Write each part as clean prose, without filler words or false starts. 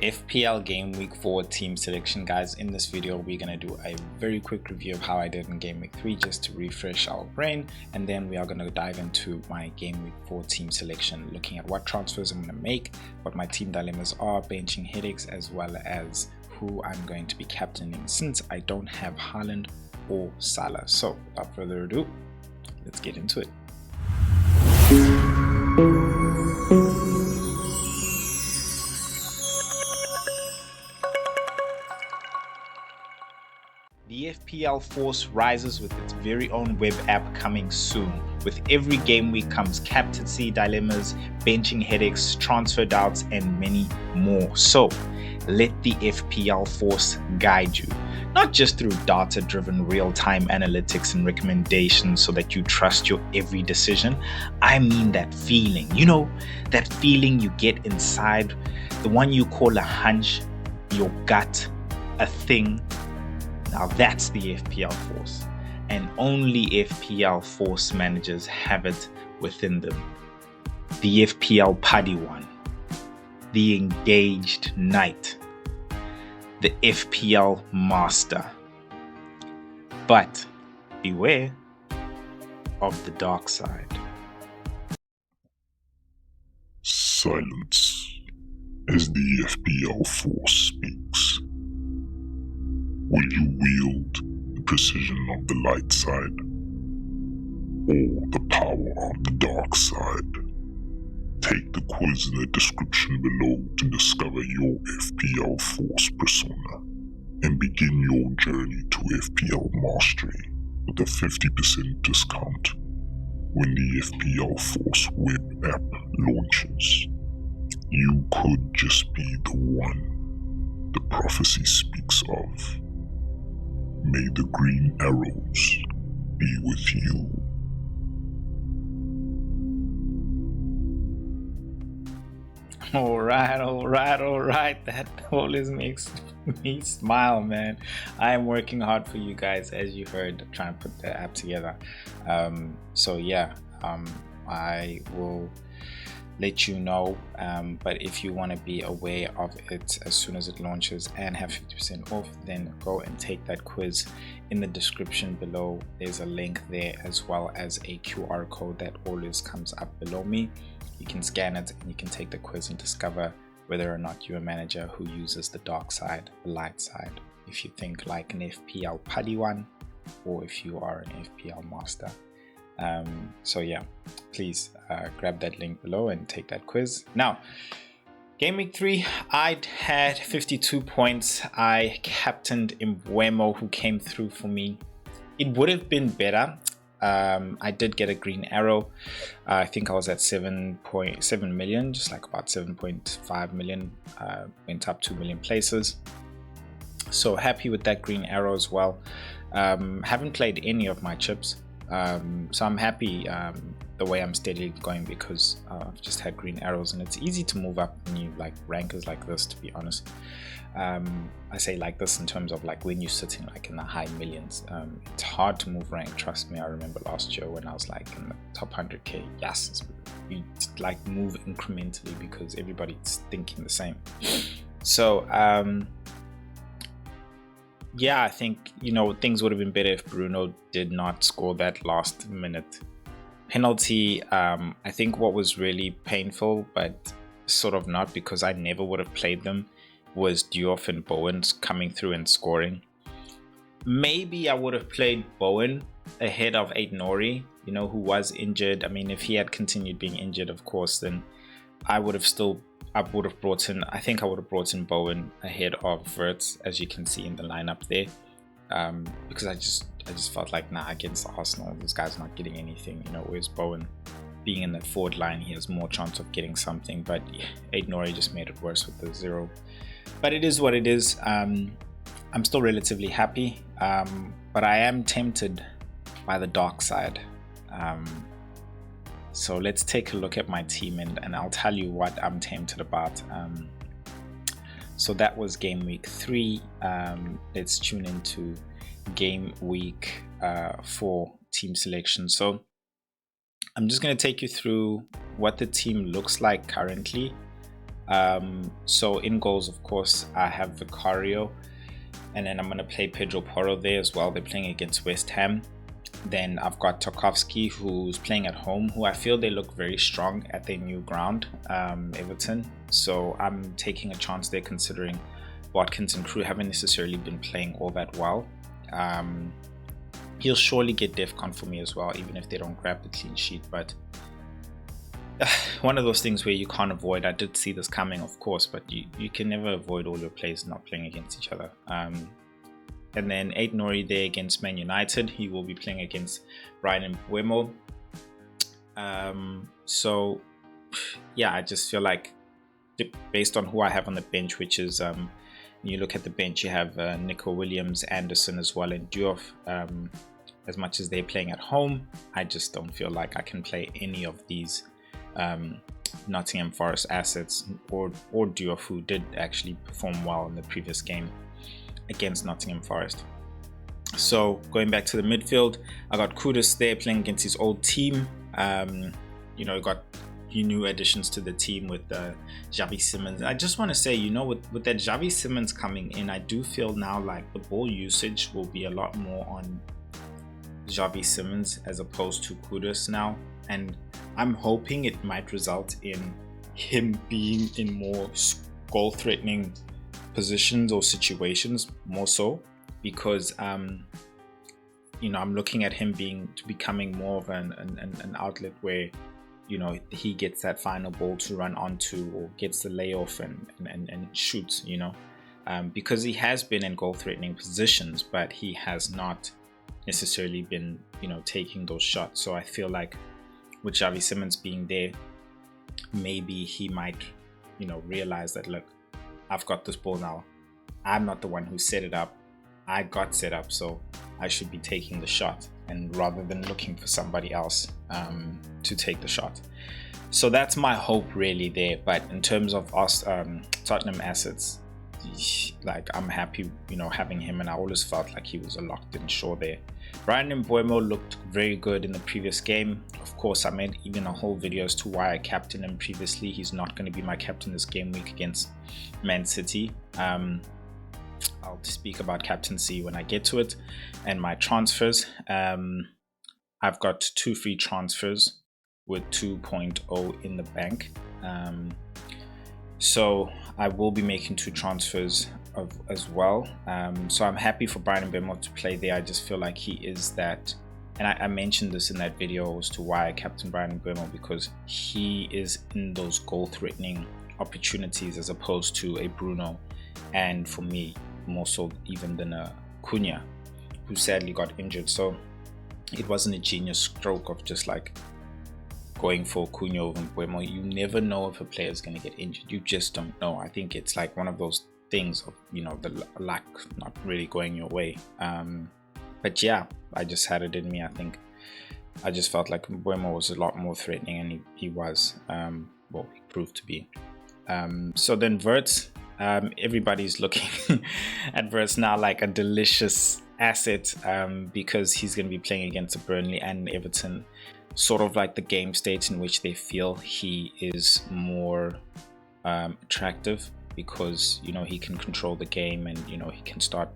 FPL Game Week 4 team selection, guys. In this video we're going to do a very quick review of how I did in Game Week 3 just to refresh our brain, and then we are going to dive into my Game Week 4 team selection, looking at what transfers I'm going to make, what my team dilemmas are, benching headaches, as well as who I'm going to be captaining since I don't have Haaland or Salah. So without further ado, let's get into it. The FPL Force rises with its very own web app coming soon. With every game week comes captaincy dilemmas, benching headaches, transfer doubts, and many more. So let the FPL Force guide you, not just through data-driven real-time analytics and recommendations so that you trust your every decision. I mean that feeling, that feeling you get inside, the one you call a hunch, your gut, a thing. Now that's the FPL Force, and only FPL Force managers have it within them. The FPL Padawan, the Engaged Knight, the FPL Master. But beware of the dark side. Silence as the FPL Force speaks. Will you wield the precision of the light side or the power of the dark side? Take the quiz in the description below to discover your FPL Force persona and begin your journey to FPL Mastery with a 50% discount when the FPL Force web app launches. You could just be the one the prophecy speaks of. May the green arrows be with you. All right. That always makes me smile, man. I am working hard for you guys, as you heard, trying to put the app together. I will let you know, but if you want to be aware of it as soon as it launches and have 50% off, then go and take that quiz in the description below. There's a link there, as well as a QR code that always comes up below me. You can scan it and you can take the quiz and discover whether or not you're a manager who uses the dark side, the light side, if you think like an FPL Padawan, or if you are an FPL Master. Please grab that link below and take that quiz. Now, Game Week 3, I had 52 points. I captained Mbeumo, who came through for me. It would have been better. I did get a green arrow. I think I was at 7.7 million, just like about 7.5 million. Went up 2 million places. So happy with that green arrow as well. Haven't played any of my chips. So I'm happy the way I'm steadily going, because I've just had green arrows, and it's easy to move up when you like rankers like this, to be honest. I say like this in terms of like when you're sitting like in the high millions. It's hard to move rank, trust me. I remember last year when I was like in the top 100k. Yes, you like move incrementally because everybody's thinking the same. So yeah, I think, things would have been better if Bruno did not score that last minute penalty. I think what was really painful, but sort of not, because I never would have played them, was Diouf and Bowen coming through and scoring. Maybe I would have played Bowen ahead of Aït-Nouri, who was injured. I mean, if he had continued being injured, of course, then I would have brought in Bowen ahead of Wirtz, as you can see in the lineup there, because I just felt like, against Arsenal, this guy's not getting anything. Whereas Bowen, being in that forward line, he has more chance of getting something. But Aït-Nouri just made it worse with the 0. But it is what it is. I'm still relatively happy, but I am tempted by the dark side. So let's take a look at my team, and I'll tell you what I'm tempted about. So that was Game Week 3. Let's tune into Game Week 4 team selection. So I'm just going to take you through what the team looks like currently. So in goals, of course, I have Vicario, and then I'm going to play Pedro Porro there as well. They're playing against West Ham. Then I've got Tarkowski, who's playing at home, who I feel they look very strong at their new ground, Everton. So I'm taking a chance there, considering Watkins and crew haven't necessarily been playing all that well. He'll surely get DEFCON for me as well, even if they don't grab the clean sheet. But one of those things where you can't avoid. I did see this coming, of course, but you can never avoid all your players not playing against each other. And then Aid Nori there against Man United. He will be playing against Brian Mbeumo. So yeah, I just feel like based on who I have on the bench, which is when you look at the bench, you have Nico Williams, Anderson as well, and Diouf. As much as they're playing at home, I just don't feel like I can play any of these Nottingham Forest assets or Diouf, who did actually perform well in the previous game against Nottingham Forest. So going back to the midfield, I got Kudus there playing against his old team. Got new additions to the team with Xavi Simons. I just want to say, with that Xavi Simons coming in, I do feel now like the ball usage will be a lot more on Xavi Simons as opposed to Kudus now, and I'm hoping it might result in him being in more goal-threatening positions or situations more so, because I'm looking at him becoming more of an outlet where he gets that final ball to run onto, or gets the layoff and shoots, because he has been in goal-threatening positions, but he has not necessarily been taking those shots. So I feel like with Xavi Simons being there, maybe he might realize that, look, I've got this ball now. I'm not the one who set it up. I got set up, so I should be taking the shot, and rather than looking for somebody else to take the shot. So that's my hope really there. But in terms of us Tottenham assets, like I'm happy having him, and I always felt like he was a locked-in shore there. Brian Mbeumo looked very good in the previous game. Of course, I made even a whole video as to why I captained him previously. He's not going to be my captain this game week against Man City. I'll speak about captaincy when I get to it. And my transfers, I've got 2 free transfers with 2.0 in the bank. So I will be making 2 transfers as well. So I'm happy for Brian Mbeumo to play there. I just feel like he is that, and I mentioned this in that video as to why I captained Brian Mbeumo, because he is in those goal-threatening opportunities as opposed to a Bruno, and for me more so even than a Cunha, who sadly got injured. So it wasn't a genius stroke of just like going for Cunha over Mbeumo. You never know if a player is going to get injured. You just don't know. I think it's like one of those things of the luck not really going your way. But yeah, I just had it in me. I think I just felt like Mbeumo was a lot more threatening, and he was he proved to be. So then Wirtz, everybody's looking at Wirtz now like a delicious asset, because he's going to be playing against Burnley and Everton, sort of like the game states in which they feel he is more attractive, because he can control the game, and he can start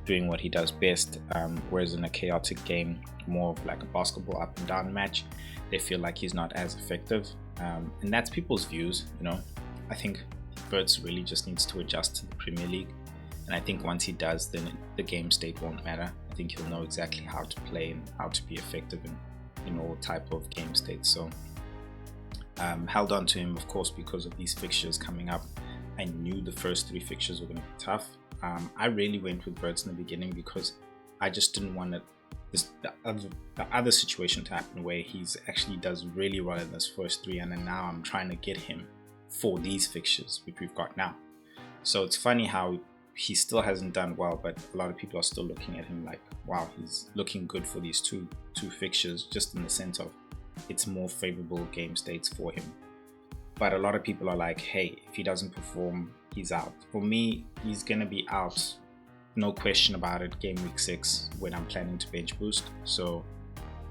doing what he does best, whereas in a chaotic game, more of like a basketball up and down match, they feel like he's not as effective, and that's people's views. I think Wirtz really just needs to adjust to the Premier League, and I think once he does, then the game state won't matter. I think he'll know exactly how to play and how to be effective in all type of game states. So held on to him, of course, because of these fixtures coming up. I knew the first 3 fixtures were going to be tough. I really went with Wirtz in the beginning because I just didn't want the other situation to happen where he's actually does really well in this first 3, and then now I'm trying to get him for these fixtures which we've got now. So it's funny how he still hasn't done well, but a lot of people are still looking at him like, wow, he's looking good for these two fixtures, just in the sense of it's more favorable game states for him. But a lot of people are like, hey, if he doesn't perform, he's out. For me, he's gonna be out, no question about it, game week 6 when I'm planning to bench boost. So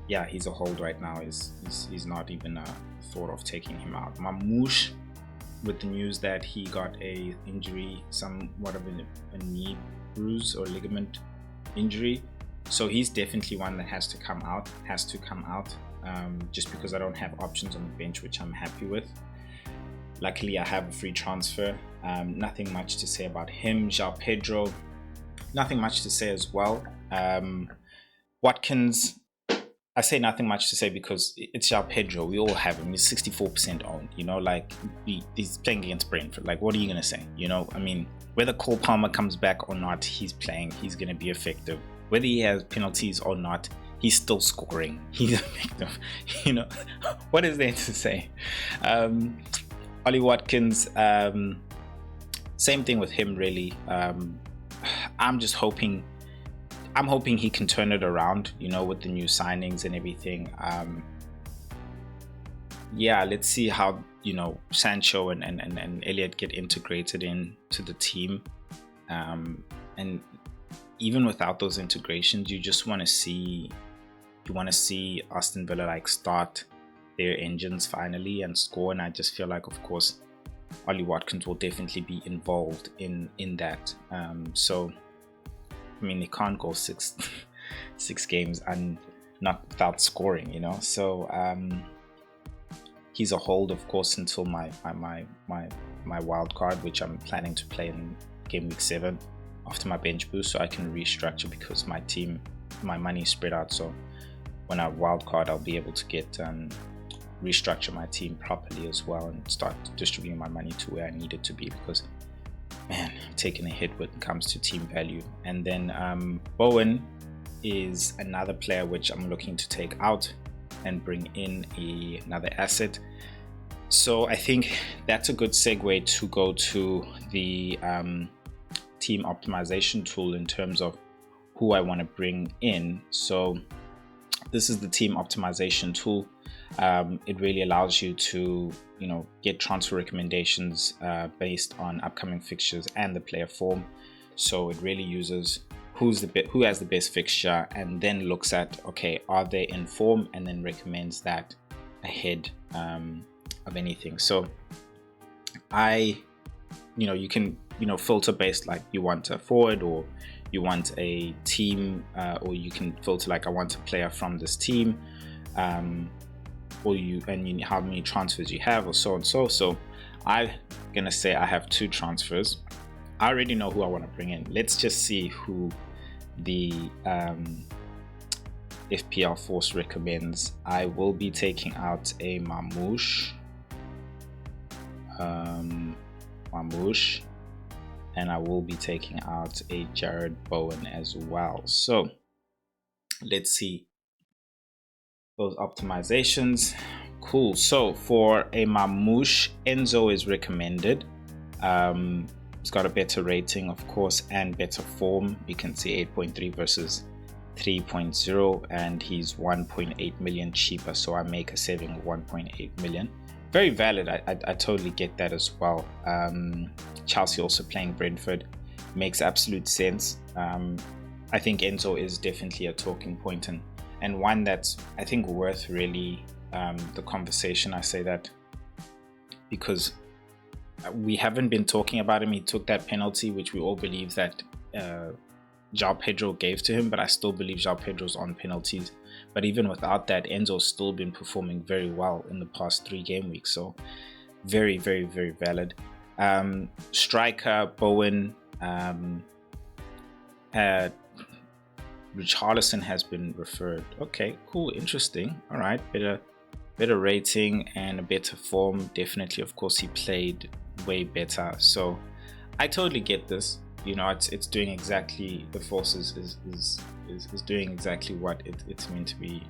yeah, he's a hold right now. He's not even a thought of taking him out. Mamouche, with the news that he got a injury, somewhat of a knee bruise or ligament injury. So he's definitely one that has to come out, just because I don't have options on the bench, which I'm happy with. Luckily, I have a free transfer. Nothing much to say about him. João Pedro, nothing much to say as well. Watkins, I say nothing much to say because it's João Pedro. We all have him. He's 64% owned. You know, like he's playing against Brentford. Like, what are you gonna say? You know, I mean, whether Cole Palmer comes back or not, he's playing. He's gonna be effective. Whether he has penalties or not, he's still scoring. He's effective. You know, what is there to say? Ollie Watkins, same thing with him really. I'm hoping he can turn it around, you know, with the new signings and everything. Yeah, let's see how, you know, Sancho and Elliott get integrated into the team. And even without those integrations, you just want to see Aston Villa like start their engines finally and score. And I just feel like, of course, Ollie Watkins will definitely be involved in that. So I mean, they can't go six games and not without scoring, you know. So he's a hold, of course, until my wild card, which I'm planning to play in game week 7 after my bench boost, so I can restructure because my money is spread out. So when I wild card, I'll be able to get restructure my team properly as well and start distributing my money to where I need it to be, because man, I'm taking a hit when it comes to team value. And then Bowen is another player which I'm looking to take out and bring in another asset. So I think that's a good segue to go to the team optimization tool in terms of who I want to bring in. So this is the team optimization tool. It really allows you to, you know, get transfer recommendations based on upcoming fixtures and the player form. So it really uses who has the best fixture, and then looks at, okay, are they in form, and then recommends that ahead of anything. So you can, filter based, like you want a forward, or you want a team, or you can filter like I want a player from this team, or how many transfers you have, or so and so. So I'm gonna say I have 2 transfers. I already know who I want to bring in. Let's just see who the FPL Force recommends. I will be taking out a Mamouche, and I will be taking out a Jared Bowen as well. So let's see those optimizations. Cool. So for a Mamouche, Enzo is recommended. He's got a better rating, of course, and better form. You can see 8.3 versus 3.0, and he's 1.8 million cheaper. So I make a saving of 1.8 million. Very valid. I totally get that as well. Chelsea also playing Brentford makes absolute sense. I think Enzo is definitely a talking point, and one that's, I think, worth really the conversation. I say that because we haven't been talking about him. He took that penalty, which we all believe that João Pedro gave to him, but I still believe João Pedro's on penalties. But even without that, Enzo's still been performing very well in the past 3 game weeks. So very, very, very valid. Striker, Bowen, Richarlison has been referred. Okay, cool, interesting. All right, better rating and a better form. Definitely, of course, he played way better. So I totally get this. It's doing exactly, the Force is doing exactly what it's meant to be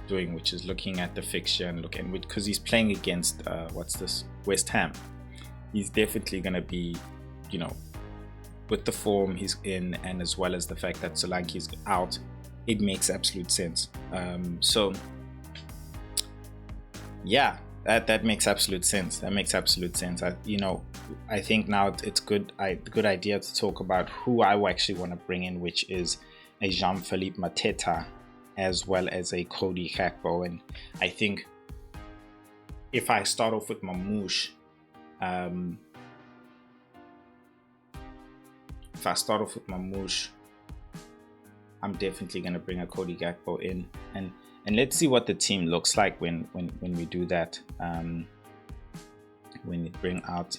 doing, which is looking at the fixture and looking, because he's playing against West Ham. He's definitely going to be, with the form he's in, and as well as the fact that Solanke's out, it makes absolute sense. So yeah, that makes absolute sense. That makes absolute sense. I think now it's good idea to talk about who I actually want to bring in, which is a Jean-Philippe Mateta as well as a Cody Gakpo. And I think if I start off with Mamouche, If I start off with Mamouche, I'm definitely going to bring a Cody Gakpo in, and let's see what the team looks like when we do that. When we bring out,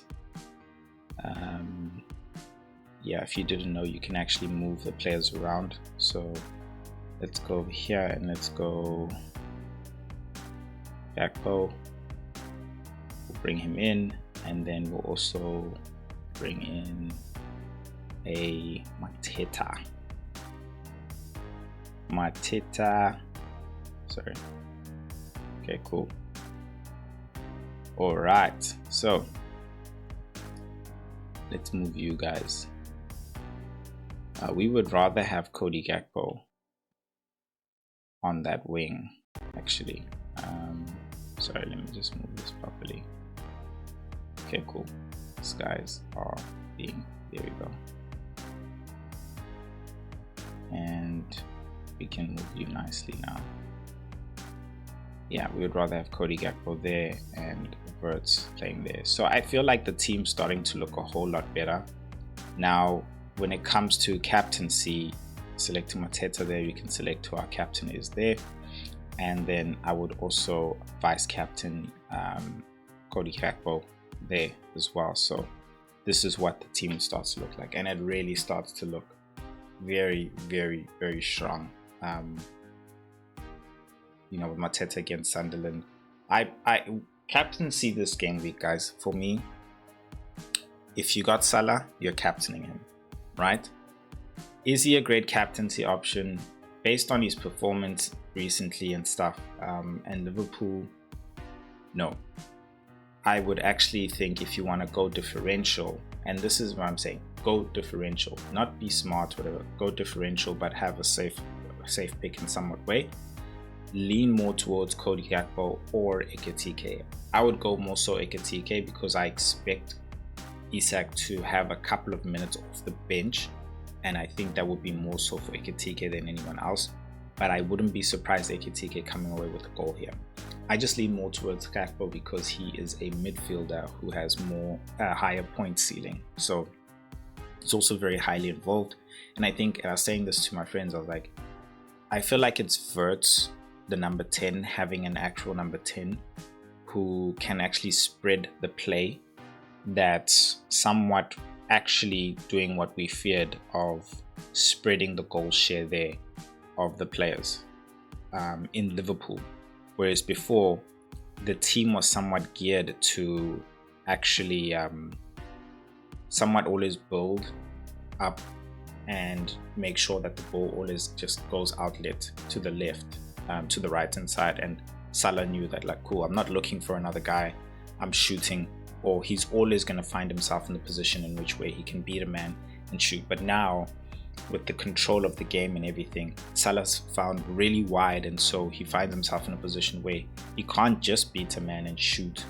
yeah, if you didn't know, you can actually move the players around. So let's go over here and let's go Gakpo. We'll bring him in, and then we'll also bring in a Mateta. Sorry. Okay, cool. All right, so let's move you guys. We would rather have Cody Gakpo on that wing, actually. Sorry, let me just move this properly. Okay, cool. These guys are being, there we go. And we can move you nicely now. Yeah, we would rather have Cody Gakpo there and Verts playing there. So I feel like the team's starting to look a whole lot better. Now, when it comes to captaincy, selecting Mateta there, you can select who our captain is there. And then I would also vice captain Cody Gakpo there as well. So this is what the team starts to look like, and it really starts to look very, very, very strong. You know, with Mateta against Sunderland, I captaincy this game week, guys. For me, if you got Salah, you're captaining him, right? Is he a great captaincy option based on his performance recently and stuff? And Liverpool, no. I would actually think if you want to go differential, and this is what I'm saying, go differential, not be smart, whatever, go differential, but have a safe pick in somewhat way. Lean more towards Cody Gakpo or Ekitike. I would go more so Ekitike because I expect Isak to have a couple of minutes off the bench, and I think that would be more so for Ekitike than anyone else. But I wouldn't be surprised Ekitike coming away with a goal here. I just lean more towards Gakpo because he is a midfielder who has more higher point ceiling. So it's also very highly involved. And I think, and I was saying this to my friends, I was like, I feel like it's Verts, the number 10, having an actual number 10 who can actually spread the play, that's somewhat actually doing what we feared of spreading the goal share there of the players in Liverpool. Whereas before, the team was somewhat geared to actually somewhat always build up and make sure that the ball always just goes outlet to the left, to the right hand side. And Salah knew that, like, cool, I'm not looking for another guy, I'm shooting, or he's always going to find himself in the position in which way he can beat a man and shoot. But now, with the control of the game and everything, Salah's found really wide, and so he finds himself in a position where he can't just beat a man and shoot.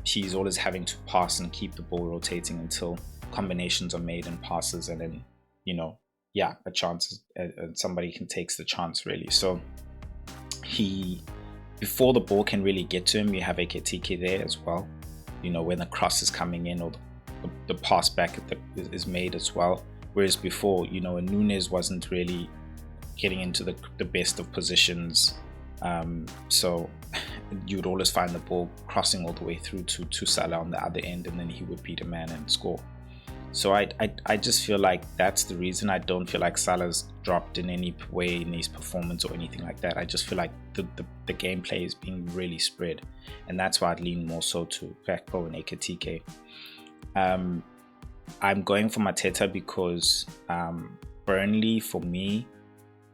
He's always having to pass and keep the ball rotating until combinations are made and passes, and then, you know, yeah, a chance, somebody can takes the chance really. So he, before the ball can really get to him, you have Ekitike there as well, you know, when the cross is coming in or the pass back is made as well. Whereas before, you know, Nunes wasn't really getting into the best of positions. So you would always find the ball crossing all the way through to Salah on the other end, and then he would beat a man and score. So I just feel like that's the reason. I don't feel like Salah's dropped in any way in his performance or anything like that. I just feel like the gameplay is being really spread, and that's why I'd lean more so to Gakpo and Ekitike. I'm going for Mateta because Burnley, for me,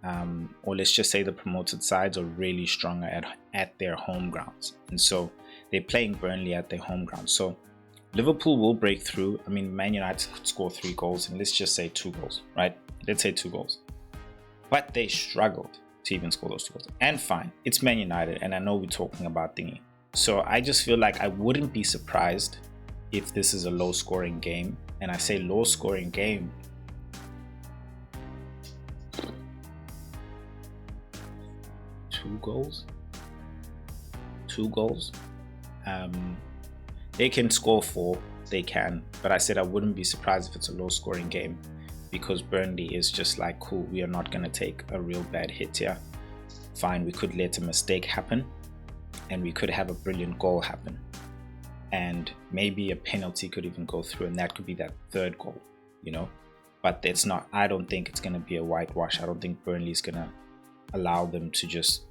or let's just say the promoted sides, are really strong at their home grounds, and so they're playing Burnley at their home ground. So Liverpool will break through. I mean, Man United could score 3 goals, and let's just say 2 goals, right? Let's say 2 goals. But they struggled to even score those 2 goals. And fine, it's Man United, and I know we're talking about thingy. So I just feel like I wouldn't be surprised if this is a low-scoring game. And I say low-scoring game, two goals. They can score 4, they can, but I said I wouldn't be surprised if it's a low scoring game, because Burnley is just like, cool, we are not going to take a real bad hit here. Fine, we could let a mistake happen and we could have a brilliant goal happen, and maybe a penalty could even go through, and that could be that third goal, you know. But it's not, I don't think it's going to be a whitewash. I don't think Burnley's going to allow them to just,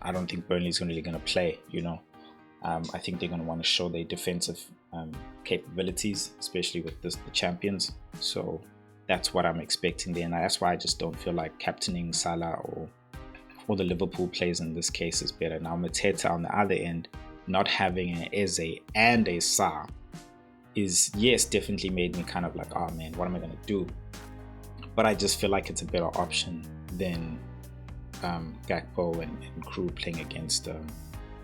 I don't think Burnley's really going to play, you know. I think they're going to want to show their defensive capabilities, especially with the champions. So that's what I'm expecting there, and that's why I just don't feel like captaining Salah or the Liverpool players in this case is better. Now Mateta on the other end, not having an Eze and a Sa is, yes, definitely made me kind of like, oh man, what am I going to do? But I just feel like it's a better option than Gakpo and crew playing against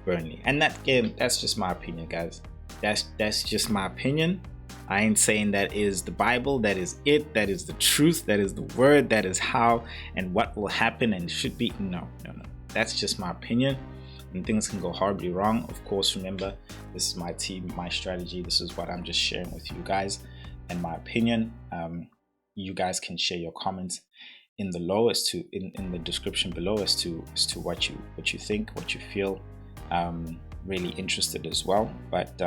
Burnley. And that game, that's just my opinion, guys. That's just my opinion. I ain't saying that is the Bible, that is it, that is the truth, that is the word, that is how and what will happen and should be. No. That's just my opinion, and things can go horribly wrong. Of course, remember, this is my team, my strategy. This is what I'm just sharing with you guys and my opinion. You guys can share your comments in the in the description below as to what you think, what you feel. Really interested as well. But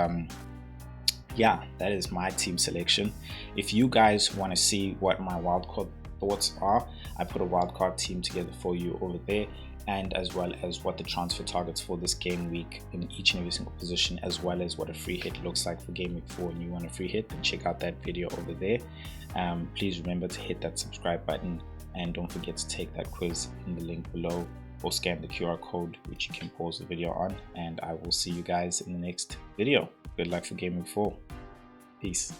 yeah, that is my team selection. If you guys want to see what my wildcard thoughts are, I put a wildcard team together for you over there, and as well as what the transfer targets for this game week in each and every single position, as well as what a free hit looks like for game week 4, and you want a free hit, then check out that video over there. Please remember to hit that subscribe button, and don't forget to take that quiz in the link below, or scan the QR code, which you can pause the video on, and I will see you guys in the next video. Good luck for game week 4. Peace.